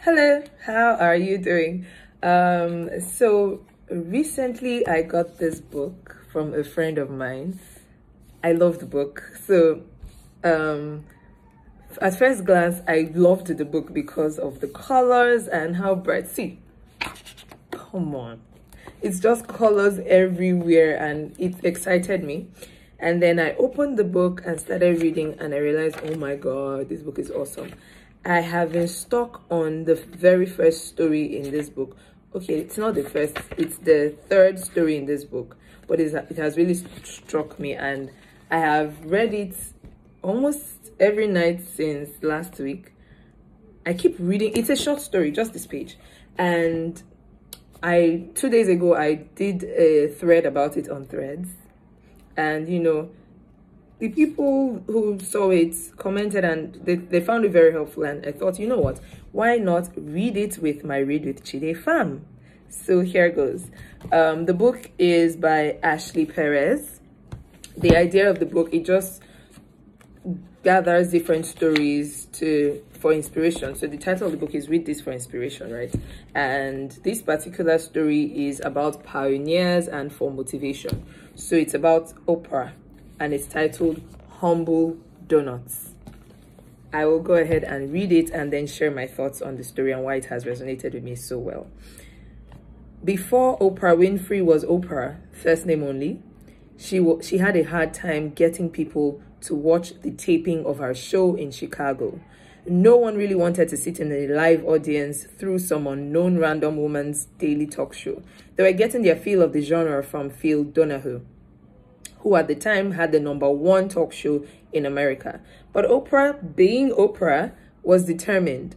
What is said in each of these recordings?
Hello, how are you doing? So recently I got this book from a friend of mine. I love the book. So at first glance, I loved the book because of the colors and how bright. See, come on. It's just colors everywhere and it excited me. And then I opened the book and started reading and I realized, oh my God, this book is awesome. I have been stuck on the very first story in this book. Okay, it's not the first, it's the third story in this book, but it has really struck me and I have read it almost every night since last week. I keep reading. It's a short story, just this page. And 2 days ago, I did a thread about it on Threads. And, you know, the people who saw it commented and they found it very helpful. And I thought, you know what, why not read it with my Read with Chide fam? So here goes. The book is by Ashley Perez. The idea of the book, it just gathers different stories for inspiration. So the title of the book is Read This for Inspiration, right? And this particular story is about pioneers and for motivation. So it's about Oprah and it's titled Humble Doughnuts. I will go ahead and read it and then share my thoughts on the story and why it has resonated with me so well. Before Oprah Winfrey was Oprah, first name only, she had a hard time getting people to watch the taping of her show in Chicago. No one really wanted to sit in a live audience through some unknown random woman's daily talk show. They were getting their feel of the genre from Phil Donahue, who at the time had the #1 talk show in America. But Oprah, being Oprah, was determined.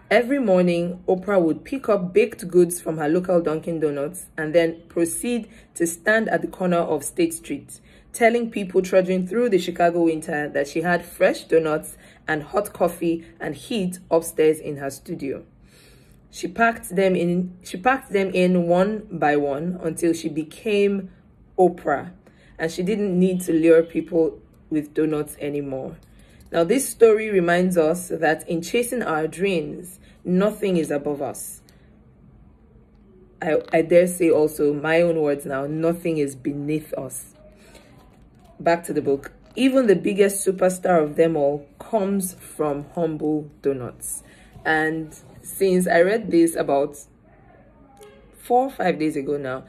Every morning, Oprah would pick up baked goods from her local Dunkin' Donuts and then proceed to stand at the corner of State Street, telling people trudging through the Chicago winter that she had fresh donuts and hot coffee and heat upstairs in her studio. She packed them in one by one until she became Oprah, and she didn't need to lure people with donuts anymore. Now, this story reminds us that in chasing our dreams, nothing is above us. I dare say also, my own words now, nothing is beneath us. Back to the book. Even the biggest superstar of them all comes from humble doughnuts. And since I read this about 4 or 5 days ago now,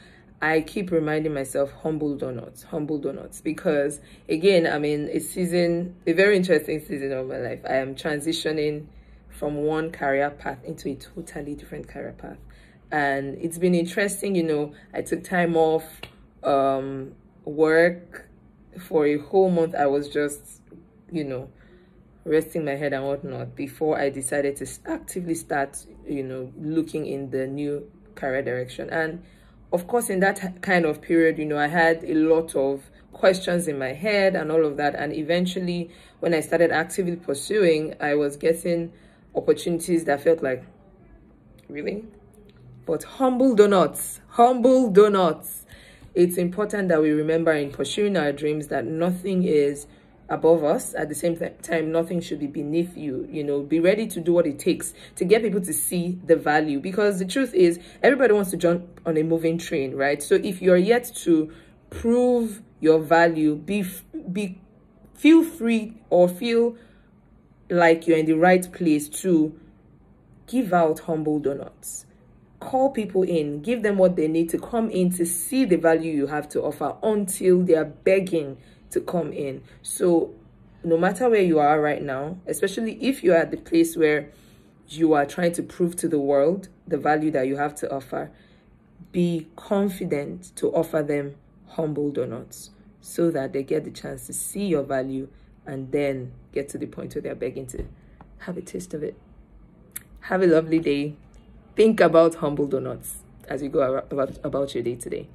I keep reminding myself humble doughnuts, because again, I'm in a very interesting season of my life. I am transitioning from one career path into a totally different career path. And it's been interesting, you know, I took time off work for a whole month. I was just, you know, resting my head and whatnot before I decided to actively start, you know, looking in the new career direction. And of course, in that kind of period, you know, I had a lot of questions in my head and all of that. And eventually, when I started actively pursuing, I was getting opportunities that felt like, really? But humble doughnuts. It's important that we remember in pursuing our dreams that nothing is above us. At the same time, nothing should be beneath you. You know, be ready to do what it takes to get people to see the value, because the truth is everybody wants to jump on a moving train, right? So if you're yet to prove your value, feel free or feel like you're in the right place to give out humble doughnuts. Call people in, give them what they need to come in to see the value you have to offer until they are begging to come in. So no matter where you are right now, especially if you are at the place where you are trying to prove to the world the value that you have to offer, be confident to offer them humble doughnuts so that they get the chance to see your value and then get to the point where they're begging to have a taste of it. Have a lovely day. Think about humble doughnuts as you go about your day today.